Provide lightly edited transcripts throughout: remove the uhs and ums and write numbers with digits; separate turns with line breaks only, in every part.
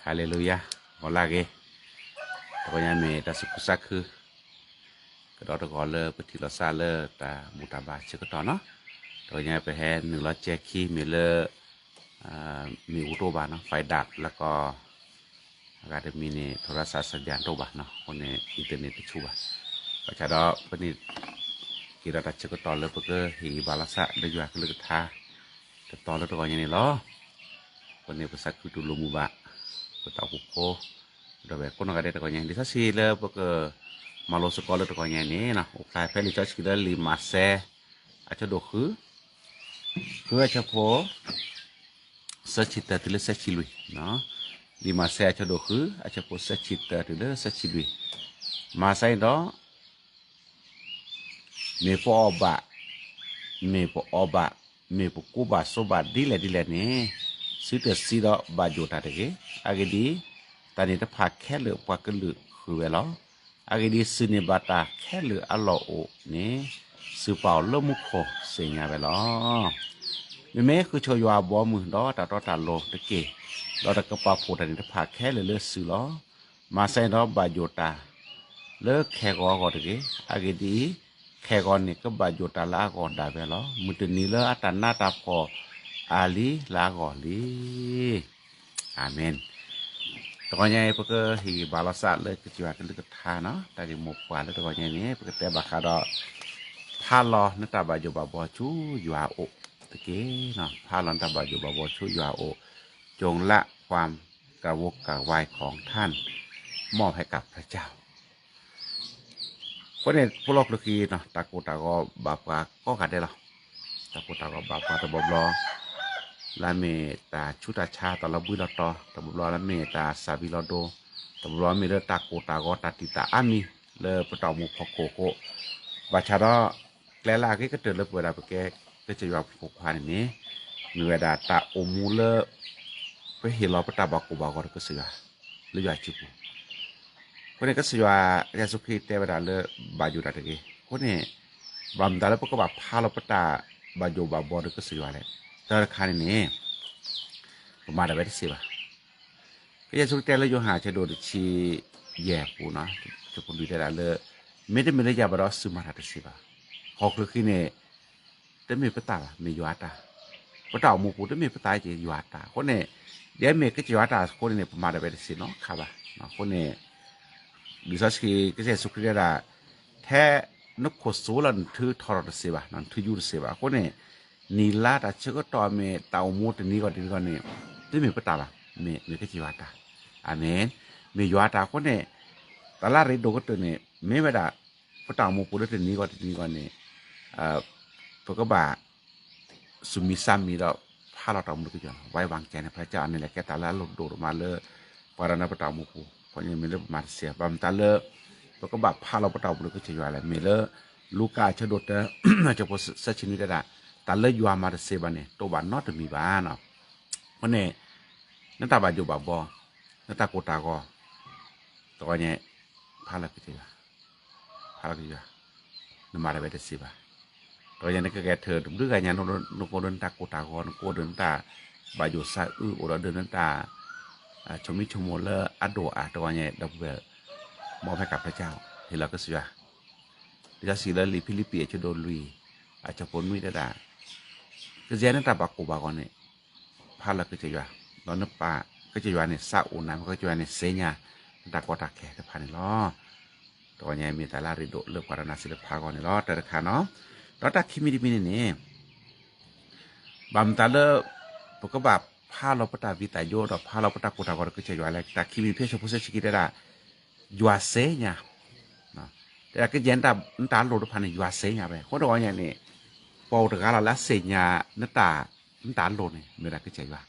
Haleluya. Olage. Pokoknya me ta sukusaku. Kedot ko le peti lo sa le ta mutaba chikoto no. Pokoknya ไปแฮ100แจคีมีเลมีอุโตบาเนาะไฟดับแล้วก็ก็จะมีนี่โทรศัพท์สัญญาณโตบาเนาะคนในอินเทอร์เน็ตชูบาก็จะดอปนิกีราตชก็ตอle peke hi balasa de jua ke lekta te tol to nya ni loคนในภาษาคือตุลุมุบะก็ตาปุโคดอกคนก็ได้ตะก็nya di sasi le peke malo sekolah to nya ni nah apply file charge kira 5 se acha do khu acha po secita tile secilui no 5 se acha do khu acha po secita tile secilui masai do me po oba me po kuba soba dile ni sita sida ba jota tege agedi tani ta pha khele pa kelu khu we lo agedi sini bata khele allo o ni su pao lo mu kho se nya we lo me khu cho ywa bo mu do ta to ta lo tege do ta ka pa pho tani ta pha khele le su lo ma sai do ba jota le khe go tege agediแค่ก่อนนี่ก็บายุตาลาก่อนได้ไปแล้วมุตนีเลออัตนาตาพออาลีลาก่อนลีอาเมนตอนนี้พวกก็ฮีบาลาสะเลยก็จิว่ากันเลยก็ทาเนาะแต่ยังหมกกว่าแล้วตอนนี้พวกแต่บาคาดอพาลอนัตาบายุบาบอชูอยู่อาโอตะเกเนาะพาลอนตาบายุบาบอชูอยู่อาโอจงละความกระวกกระวายของท่านมอบให้กับพระเจ้าคนเนี่ยพวกเราพวกกี้เนาะตะโกตะก็บาปก็กัดได้หรอตะโกตะก็บาปตะบบลอละเมตาชุตาชาตะละบุยละตอตะบบลอละเมตาซาบิลอโดตะบบลอมีเลตะโกตะก็ตะติตาอามีเลปะตอมุพอโกโกบาชาดอแกลาก็เตือนเลเวลาแกก็จะอยู่ผูกพันนี้มีเวลาตะอมูเลไปเห็นเราปะตาบากูบาก็เสือหรืออยากจิบุคนนี้ก็สิว่าเยซูคริสต์เทวดาเลบาอยู่ดาตะเกคนนี้บำดาเลปก็ว่าพาเราปตาบาอยู่บาบ่ก็สิว่าแหละแต่คานี่ประมาณได้สิว่าเยซูคริสต์เลยอยู่หาจะโดดชีแย่ปูเนาะจะคนดูได้เลยไม่ได้ยาบารอสุมาทัตสิว่าฮอกคือนี่แต่มีปตามีอยู่อาตาปตาหมู่ปูแต่มีปตาจะอยู่อาตาคนนี้เดี๋ยวมีก็จะอยู่อาตาคนนี้ประมาณได้สิเนาะครับว่าเนาะคนนี้ดิฉันก็จะสุขได้ละแท้นักโคสูลันถือทอร์ดเสียบนั่นถือยูดเสียบคนนี้นีลาแต่เชื่อก็ต่อเมตามูตนี้ก่อนนี่ที่มีปตาละมีก็จีวาตาอาเมนมียูวาตาคนนี้ตลาดเรดโดก็ตัวนี้ไม่ว่าปตามูปูได้ตัวนี้ก่อนนี่พวกก็บ่าสุมิซามีเราพาเราตามมือกันไว้วางใจในพระเจ้านี่แหละแกตลาดลงโดดมาเลยปารณาปตามูปูคนยังมีเรื่องมาเสียบำตาเลแล้วก็บับพาเราปะตาบุรุษจะอยู่อะไรมีเลลูกาชดดจะพอสัชนิดได้ตาเลอยู่มาเสียบเนี่ยตัวบ้านนอตมีบ้านเนาะวันนี้นั่นตาบาอยู่บับบอนั่นตาโกตาก็ตัวนี้พาเราไปที่ว่านั่นมาได้เสียบตัวนี้ก็แกเธอหรือไงเนี่ยนกโกเดินตาโกตาก็นกโกเดินตาบาอยู่ซาโอเราเดินนั่นตาชมิชโมเลอโดอาตัวเนี่ยดับเบิลมอบให้กับพระเจ้าเห็นแล้วก็เสียดิฉันสิเลลีฟิลิปปีจะโดนลุยอาจจะพ้นไม่ได้ก็เจนั่นตาบักกูบากอนเนี่ยพาเราก็จะอยู่ตอนนั้นป่าก็จะอยู่ในซาอุนะก็จะอยู่ในเซียตากอตาแขกพันล้อตัวเนี่ยมีแต่ลาริโดเลือกวารณาศิลปากรในล้อแต่ละขาเนาะแล้วตาคิมิดิมินี่บำตาเลปกบับพาเราปตาวิตาโยดพาเราปตาโกตากรก็จะอยู่อะไรแต่คิมิเพชรพุทธชิกิได้ยัวเสียเนี่ยแต่ก็ยันตาโลดพันยัวเสียเนี่ยไปคนเราเนี่ยนี่พอถึงเราละเสียเนี่ยนั่นตาโลดเนี่ยไม่ได้ก็ใจว่า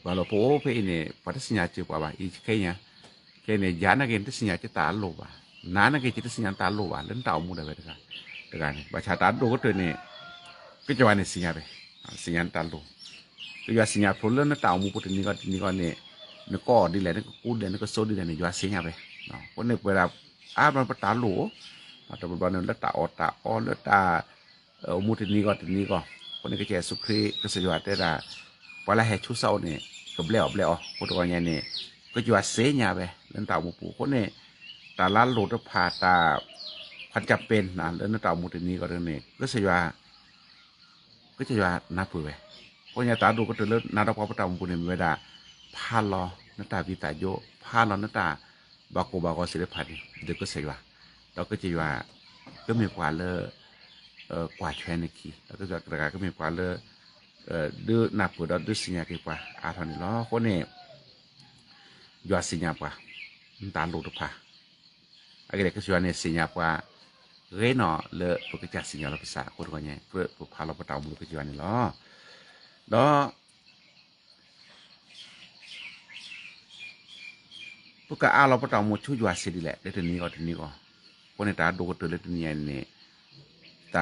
ว่าเราพอไปเนี่ยพัฒน์สัญญาจีบว่าอีกแค่เนี่ยยานักเรียนที่สัญญาจะตาโลว่าน้านักเรียนที่สัญญาตาโลว่าเล่นตามูได้ไปด้วยกันประชาตาโลก็ตัวเนี่ยก็จะว่าเนี่ยสัญญาไปสัญญาตาโลก็ว่าสัญญาพลเล่นตามูก็ตัวนี้ก็เนี่ยนี่ก็ดีเลยนี่ก็กูเดินนี่ก็โซดีเลยนี่ยัวเสียไปเนาะคนเนี่ยเวลามันปตาโลแต่บางเนี่ยตาอแล้วตามูตัวนี้ก็คนนี้ก็คนนี้ก็จะสุขรีก็สยวัดได้ละเวลาเหตุชุดเศร้าเนี่ย ก็ กับแล้วคนตัวใหญ่นี่ก็จะว่าเสียหยาไปเรื่องตาหมูปูคนนี่ตาล้านโลดพาตาพันจำเป็นนะเรื่องตาหมูตัวนี้ก็เรื่องนี้ก็จะว่านับไปเพราะเนี่ยตาดูก็จะเรื่องนาดอกตาหมูปูนี่เวลาพาลอนัตาวิตาโยพาลอนัตาบากโกศิลปันเด็กก็เสียว่าเราก็จะว่าก็มีกว่าเลกว่าแค่นี้ขี้แล้วก็จะกระก็มีกว่าเลดื้อนับปูดดื้อสิญญากี่กว่าอาทอนี่ล้อคนนี่ยอดสิญญาป่ะตาลูกป่ะอะไรก็ชวนเนี่ยสิญญาป่ะเรนอเลปกติสิญญาเราภาษาคนกันเนี่ยเพื่อพาเราไปตามมือก็ชวนนี่ล้อแล้วพวกก็เราไปตามมือช่วยยอดสิดีแหละเรื่องนี้ก็คนในตาดูก็ตัวเรื่องนี้เนี่ยต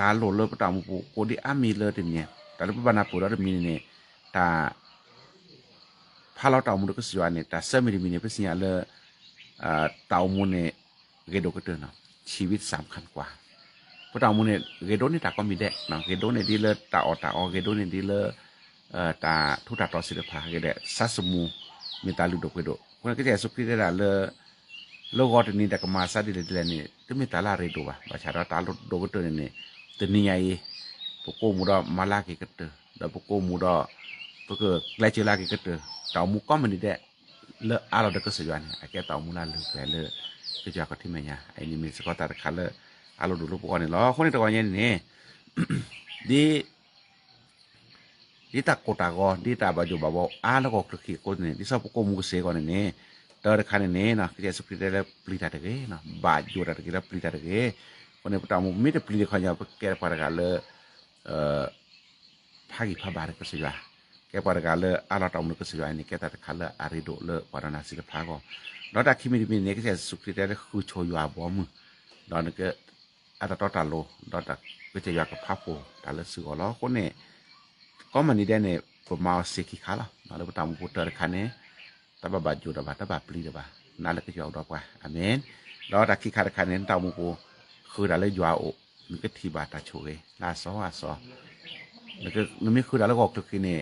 าโหลดเลยไปตามมือโคดีมีเลยทีเนี่ยแต่เราไปบรรณาปูเราจะมีเนี่ยตาพาเราตามุนก็สิวันเนี่ยแต่เสมิมีเนี่ยเป็นสิ่งอะไรตามุนเนี่ยเกดก็เตือนเนาะชีวิตสำคัญกว่าเพราะตามุนเนี่ยเกดนี่ตาก็มีเด็กเนาะเกดเนี่ยดีเลยตาออกเกดเนี่ยดีเลยตาทุตาต่อศิลปะเกดสัสมูมีตาลุดเกดคนก็จะสุขีได้เลยโลกอดนี่แต่ก็มาซาดิเลยเนี่ยก็มีตาลาเรดูว่ะประชาชนตาลุดก็เตือนเนี่ยตัวนี้ไงพวกกูมุดมาลากิกเตอร์แล้วพวกกูมุดพวกไลเจลากิกเตอร์ตามุก็มันนี่แหละเลอาเราเด็กก็สยวนไอ้แกตามุลาเลยแกเลยก็จะก็ที่ไม่ยาไอ้นี่มีสกอตาคัลเลอร์อาเราดูรูปก่อนนี่ล้อคนนี้ตัวนี้นี่ดีตาโกตากอดีตาบาจูบาบแล้วก็คลิกคนนี่ดิซาพวกกูมุกเสกอนนี่ตอร์คันนี่นะก็จะสุขได้แล้วปลีตาเด็กนะบาจูระเด็กแล้วปลีตาเด็กคนนี้ตามุไม่ได้ปลีขยับแกปาร์กาเลภาคภาบาร์ก็สยวนแกปาร์กาเลอาราตอมนุก็สยวนนี่แกตาคัลเลอาริโดเลปารณาศิลปะก็แล้วตาคิมิมีเนี่ยก็จะสุขได้แล้วคือโชยบอมแล้วนี่ก็อาตาตาโลแล้วตาก็จะอยากกับภาพโปตาเลสื่อแล้วคนนี้ก็มันนี่ได้เนี่ยประมาณเสกิขาละแล้วตามพูดเตอร์คันนี้ตาบาจูตาบาปลีตาบานั่นแหละก็จะเอาดอกว่าอาเมนแล้วตาคิขาคันนี้ตามมูคือตาเลยยัวโอนี่ก็ทีบาตาโชยลาซอแล้วก็มันไม่คือตาแล้วก็ออกทุกทีเนี่ย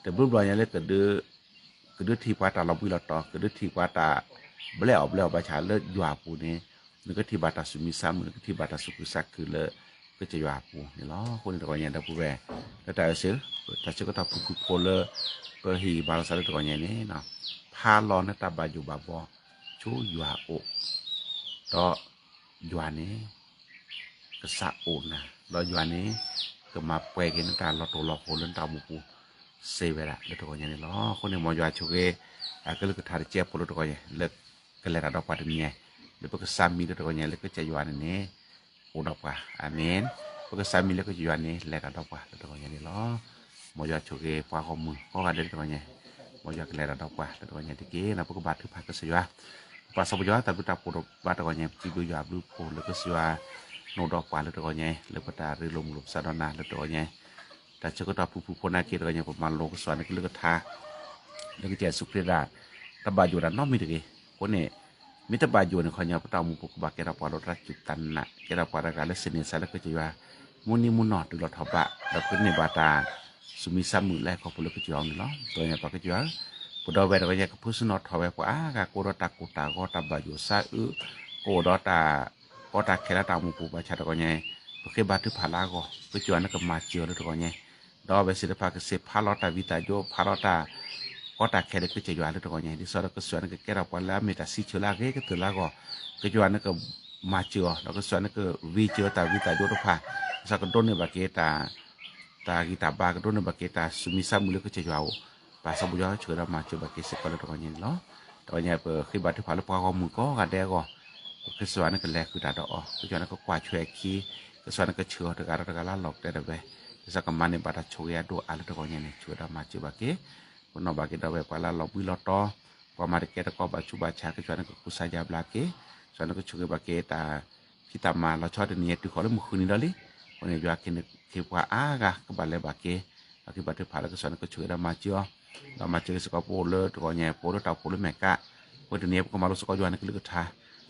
แต่รูปรอยเนี่ยเลยก็ดื้อทีกว่าตาเราบุยเราต่อก็ดื้อทีกว่าตาเบลอประชาเลยยัวปูนี่นี่ก็ทีบาตาสุมิซ้ำนี่ก็ทีบาตาสุกุสักคือเลยก็จะยัวปูนี่ล้อคนตะกอนเนี่ยตะปูแวแล้วแต่เสือแต่เสือก็ตาปูโพเลเปอฮีบาลสารตะกอนเนี่ยนี่เนาะพาลอนตาบาอยู่บาบอชูยัวโอต่อยัวนี้ก็สะโอนะรอยัวนี้ก็มาแปลกันตาเราตัวเราโคเล่นตาหมูปูเซเวล่ะแล้วตะกอนเนี่ยล้อคนเนี่ยมอยัวชูเกก็เลยก็ทาเจี๊ยบพลตะกอนเนี่ยเลิกก็เลยระดับปัตย์เนี่ยแล้วก็สามีตะกอนเนี่ยเลิกก็จะยัวนี่โอดอกว่าอาเมนพวกสามีแล้วก็ยัวนี่แลกกันดอกว่าตะกอนเนี่ยล้อมอยัวชูเกปวาข้อมือก็กันได้ตะกอนเนี่ยมอยัวแลกกันดอกว่าตะกอนเนี่ยที่เก๋นะพวกบาดถือผักก็สยว่าปาสบยอตาบุตาปูบาตะกอนเนี่ยจีบุยาบุโพแล้วก็สยว่าโนดอกว่าแล้วตะกอนเนี่ยแล้วก็ตาเรือลมสะดอนาแล้วตะกอนเนี่ยแต่เจ้าก็ตาผู้พนาเกตตะกอนเนี่ยประมาณโลกสวรรค์ก็เลือกทาแล้วก็เจสุขราชตบาอยู่ด้านนอกมีตะเกคนเนี่ยมิตรบาอยู่ในคนยาปตามุปกบาเกราปารถรัจุตันนะเกราปารากาและเสนีสารก็จะว่ามุนีมุนอดหลอดทบะแล้วก็ในบาตาสุมิสามือแรกของพลก็จะเอาเนาะตัวเนี่ยปากก็จะว่าปุดเอาไว้แล้วก็จะกับผู้สนอทบะกว่ากับโกรตาก็ตบาอยู่ซาโกรตาก็ตาแคราตามุปบาชาตะก็เนี่ยโอเคบาถือพาลาก็จวนนักมาเจียวแล้วตะก็เนี่ยดอไปศิลปะก็เสพพาลอตาวิตาโยพาลอตาก็ตาแค่เด็กก็จะอยู่อะไรตัวนี้ที่สอนก็ส่วนก็แก่เราพอแล้วมีแต่สิเชื่อละก็ตัวละก็อยู่นั่นก็มาเชื่อแล้วก็ส่วนนั่นก็วิเชื่อตาวิตาโยตพาสักก็โดนในบักเกตากีตาบาก็โดนในบักเกตาสุมิสามุลก็จะอยู่ภาษาบุญเชื่อเรามาเชื่อบักเกสก็แล้วตัวนี้เนาะตัวนี้เปิดขึ้นบัตรที่ผ่านแล้วพอเขามือก็กันได้ก็ส่วนนั่นก็แลกคือตาดอกก็ส่วนนั่นก็กวาดช่วยขี้ก็ส่วนนั่นก็เชื่อถึงการล่าหลอกได้ด้วยสักก็มาในบัตรโชยดูอะไรตัวนี้เนี่ยช่วยเรามาเชื่อบักเกคนนบากิดาวไปลาลบุยลอตอพอมาเกตก็บาชูบาชาก็ชวนก็กุศลยาบลาเกชวนก็ช่วยบาเกตาที่ตามมาเราชอบเนี่ยที่ขอเรื่องมุขนี้ดอลิคนนี้อยากคิดว่าก็บาเลบาเกที่บาที่ผ่านแล้วก็ชวนก็ช่วยเรามาเจอสกอโปเลอตัวเนี่ยโปเลตาโปเลแมกะคนนี้ก็มาลุสกอจวนก็เลือกท่า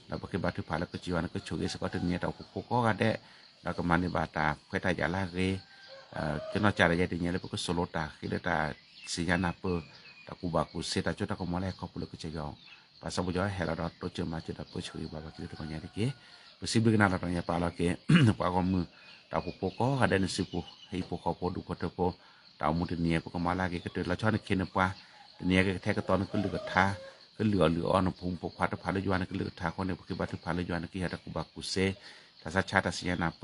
แล้วบาเกบาที่ผ่านแล้วก็จวนก็ช่วยสกอตัวเนี่ยตาโปก็กันได้แล้วก็มาในบาตาเพื่อทายาลาเก que no cha ya tinya le ko solo ta que le ta si ya na pe ta ku ba ku se ta cho ta ko mo le ko pu le ko che yo pa sa bu jo he la to che ma che ta po chui ba ba ki to ko nya de ke possible na la ta nya pa la ke pa ko mu ta ku po ko ga de ne si pu hei po ko po du ko te po ta mu de ne po ko ma la ke te la cho ne ke ne pa ne ke te ko ton ko lu ko thaก็เหลืออ่อนพุงปกพัดพาลยวนก็เหลือทาคนในคือบัตรพาลยวนก็ยาตะกุบักกุเซถ้าสัชชาติสิยานาเป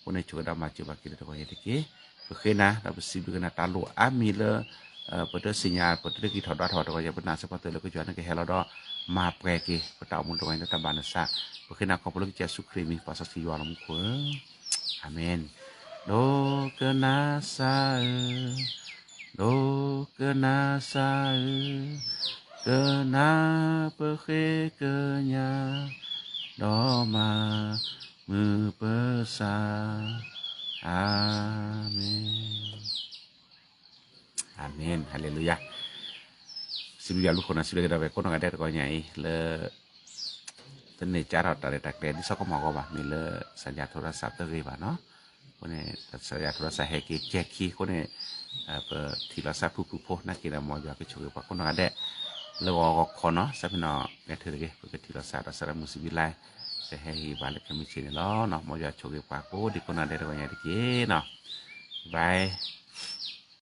คนในช่วยดามาจิบักกิตะก็เฮติเกเพื่อนะเราไปสิบกันตาลุอามีเลเปิดสัญญาเปิดเรื่องที่ถอดถอดก็จะเป็นนาสปอร์ตแล้วก็จวนก็เฮลดอมาแปรเกปตามุนตรงนั้นตะบานซะเพื่อนะขอบพระเจ้าสุครีมีภาษาสิยวนลำควอาเมนโลกนาซาโลกนาซาKenapa kekenya doma membesar. Amin. Amin. Haleluya. Sibuya lu kona sibuya kita bekon ngade ko nyai le tene cara tare tak de so ko mo ko ba mi le สัญญาณโทรศัพท์ตะเวบาเนาะคนเนี่ยสัญญาณโทรศัพท์ให้เกแจกคีคนเนี่ยเปิดทีละสัพผู้พนักกินมอยาไปช่วยปะคนงานได้แล้วก็ขอเนาะสัพพี่น้องแกเถอะเกเปิดทีละสัพสารมุสิบิไลจะให้บาลคมิชินเนาะมอยาช่วยปะโกดิคนงานได้ก็อย่างนี้เนาะบาย